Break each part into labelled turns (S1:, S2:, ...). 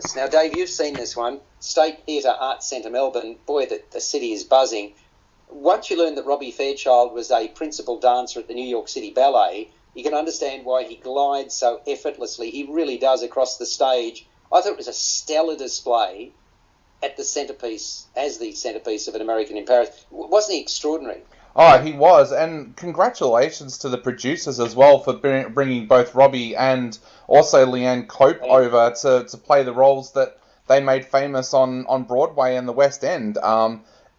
S1: fabulous. Now, Dave, you've seen this one. State Theatre Arts Centre, Melbourne. Boy, the city is buzzing. Once you learn that Robbie Fairchild was a principal dancer at the New York City Ballet, you can understand why he glides so effortlessly. He really does across the stage. I thought it was a stellar display at the centrepiece, as the centrepiece of An American in Paris. Wasn't he extraordinary?
S2: Oh, he was, and congratulations to the producers as well for bringing both Robbie and also Leanne Cope over to play the roles that they made famous on Broadway and the West End.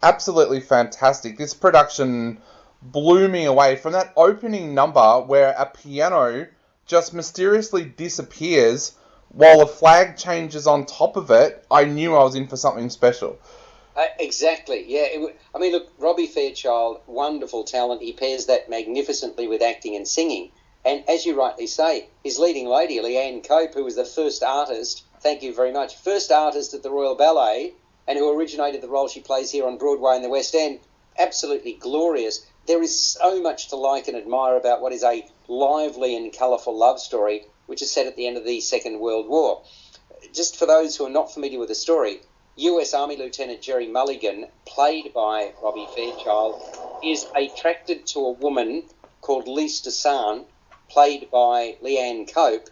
S2: Absolutely fantastic. This production blew me away from that opening number where a piano just mysteriously disappears while a flag changes on top of it. I knew I was in for something special.
S1: Exactly, yeah. I mean, look, Robbie Fairchild, wonderful talent. He pairs that magnificently with acting and singing. And as you rightly say, his leading lady, Leanne Cope, who was the first artist, thank you very much, first artist at the Royal Ballet, and who originated the role she plays here on Broadway and the West End, absolutely glorious. There is so much to like and admire about what is a lively and colourful love story, which is set at the end of the Second World War. Just for those who are not familiar with the story, US Army Lieutenant Jerry Mulligan, played by Robbie Fairchild, is attracted to a woman called Lise Desan, played by Leanne Cope,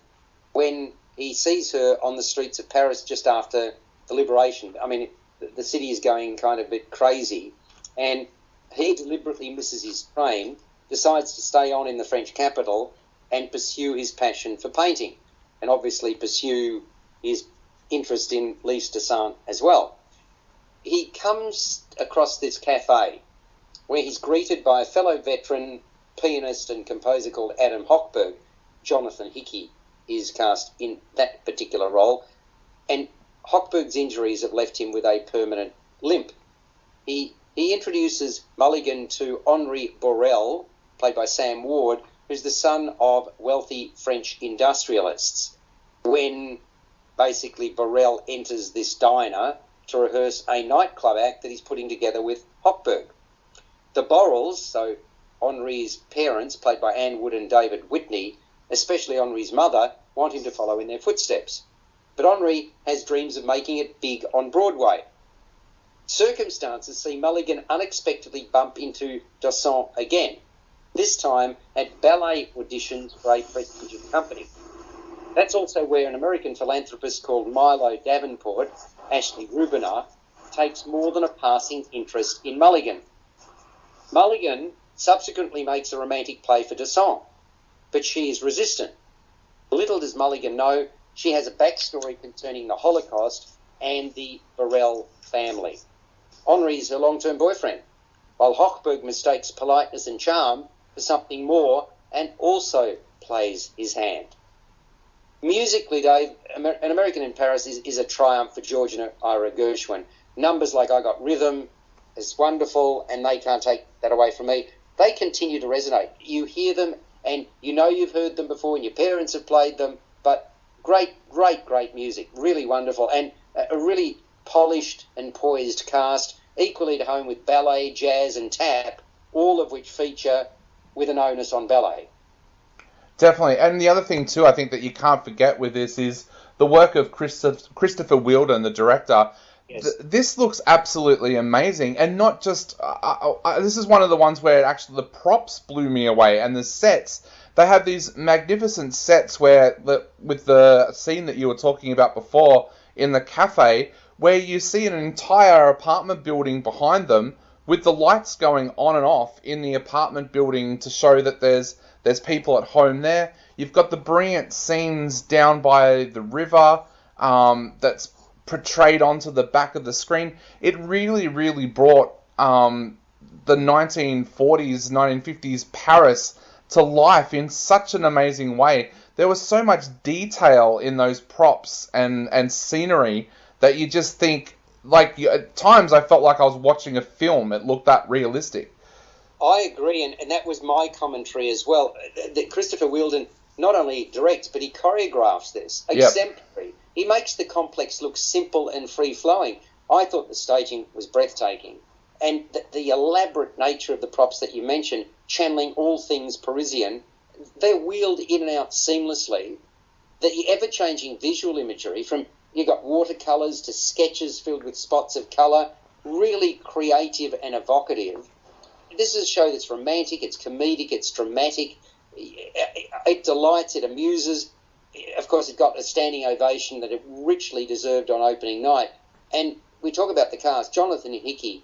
S1: when he sees her on the streets of Paris just after the liberation. I mean, the city is going kind of a bit crazy, and he deliberately misses his train, decides to stay on in the French capital and pursue his passion for painting, and obviously pursue his interest in Lise Desan as well. He comes across this cafe where he's greeted by a fellow veteran pianist and composer called Adam Hochberg. Jonathan Hickey is cast in that particular role, and Hochberg's injuries have left him with a permanent limp. He introduces Mulligan to Henri Borel, played by Sam Ward, who's the son of wealthy French industrialists. When basically Borel enters this diner to rehearse a nightclub act that he's putting together with Hochberg. The Borels, so Henri's parents, played by Anne Wood and David Whitney, especially Henri's mother, want him to follow in their footsteps. But Henri has dreams of making it big on Broadway. Circumstances see Mulligan unexpectedly bump into Desan again, this time at ballet auditions for a prestigious company. That's also where an American philanthropist called Milo Davenport, Ashley Rubiner, takes more than a passing interest in Mulligan. Mulligan subsequently makes a romantic play for Desan, but she is resistant. Little does Mulligan know, she has a backstory concerning the Holocaust and the Borel family. Henri is her long-term boyfriend, while Hochberg mistakes politeness and charm for something more and also plays his hand. Musically, Dave, An American in Paris is a triumph for George and Ira Gershwin. Numbers like I Got Rhythm is wonderful, and They Can't Take That Away From Me. They continue to resonate. You hear them, and you know you've heard them before, and your parents have played them, but great music, really wonderful, and a really polished and poised cast, equally at home with ballet, jazz, and tap, all of which feature with an onus on ballet.
S2: Definitely. And the other thing, too, I think that you can't forget with this is the work of Christopher Wheeldon, the director. Yes. This looks absolutely amazing. And not just... this is one of the ones where actually the props blew me away. And the sets, they have these magnificent sets where, with the scene that you were talking about before in the cafe, where you see an entire apartment building behind them with the lights going on and off in the apartment building to show that there's people at home there. You've got the brilliant scenes down by the river that's portrayed onto the back of the screen. It really, really brought the 1940s, 1950s Paris to life in such an amazing way. There was so much detail in those props and scenery that you just think, like, at times I felt like I was watching a film. It looked that realistic.
S1: I agree, and that was my commentary as well. That Christopher Wheeldon not only directs, but he choreographs this. Exemplary. Yep. He makes the complex look simple and free-flowing. I thought the staging was breathtaking. And the elaborate nature of the props that you mentioned, channeling all things Parisian, they're wheeled in and out seamlessly. The ever-changing visual imagery, from You got watercolours to sketches filled with spots of colour, really creative and evocative. This is a show that's romantic, it's comedic, it's dramatic, it delights, it amuses. Of course, it got a standing ovation that it richly deserved on opening night. And we talk about the cast. Jonathan Hickey,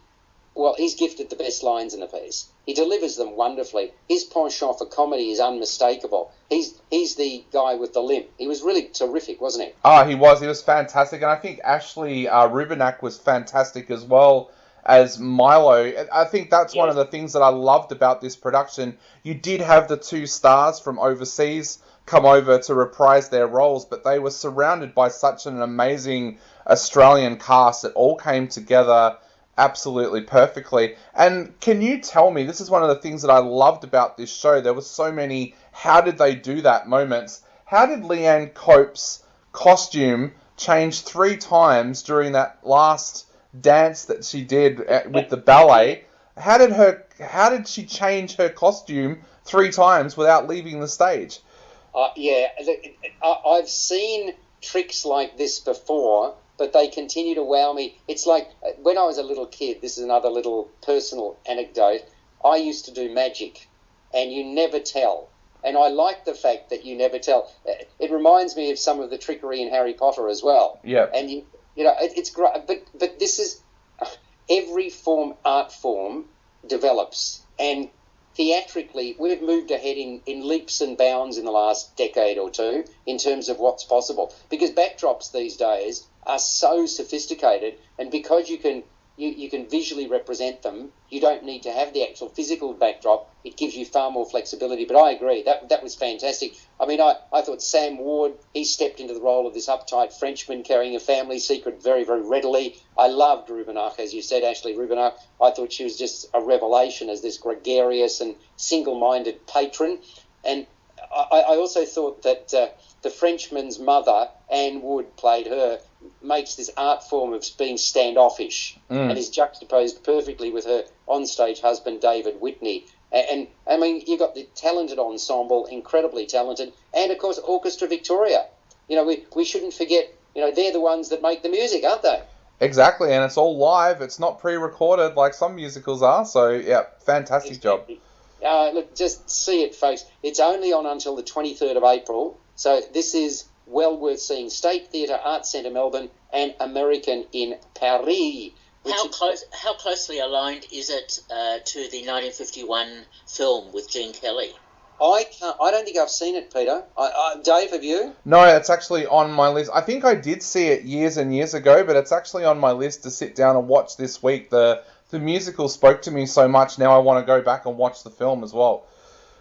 S1: well, he's gifted the best lines in the piece. He delivers them wonderfully. His penchant for comedy is unmistakable. He's the guy with the limp. He was really terrific, wasn't he?
S2: Oh, he was. He was fantastic. And I think Ashley Rubenak was fantastic as well as Milo. I think that's one of the things that I loved about this production. You did have the two stars from overseas come over to reprise their roles, but they were surrounded by such an amazing Australian cast. It all came together absolutely perfectly. And can you tell me, this is one of the things that I loved about this show, there were so many how did they do that moments. How did Leanne Cope's costume change 3 times during that last dance that she did with the ballet? How did she change her costume 3 times without leaving the stage?
S1: I've seen tricks like this before, but they continue to wow me. It's like when I was a little kid, this is another little personal anecdote, I used to do magic, and you never tell. And I like the fact that you never tell. It reminds me of some of the trickery in Harry Potter as well.
S2: Yeah.
S1: And it's great, but this is every art form develops, and theatrically, we've moved ahead in leaps and bounds in the last decade or two in terms of what's possible. Because backdrops these days are so sophisticated, and because you can visually represent them, you don't need to have the actual physical backdrop. It gives you far more flexibility. But I agree, that was fantastic. I mean, I thought Sam Ward, he stepped into the role of this uptight Frenchman carrying a family secret very, very readily. I loved Rubenak, as you said, Ashley Rubenak. I thought she was just a revelation as this gregarious and single-minded patron. And I also thought that the Frenchman's mother, Anne Wood, played her, makes this art form of being standoffish and is juxtaposed perfectly with her onstage husband, David Whitney. And I mean, you've got the talented ensemble, incredibly talented, and, of course, Orchestra Victoria. We shouldn't forget, they're the ones that make the music, aren't they?
S2: Exactly, and it's all live. It's not pre-recorded like some musicals are. So, yeah, fantastic job.
S1: Look, just see it, folks. It's only on until the 23rd of April, so this is well worth seeing. State Theatre, Arts Centre, Melbourne, and American in Paris.
S3: How closely aligned is it to the 1951 film with Gene Kelly?
S1: I don't think I've seen it, Peter. Dave, have you?
S2: No, it's actually on my list. I think I did see it years and years ago, but it's actually on my list to sit down and watch this week. The musical spoke to me so much, now I want to go back and watch the film as well.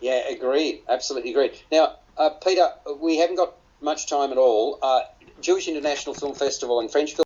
S1: Yeah, agreed. Absolutely agreed. Now, Peter, we haven't got much time at all. Jewish International Film Festival and French Film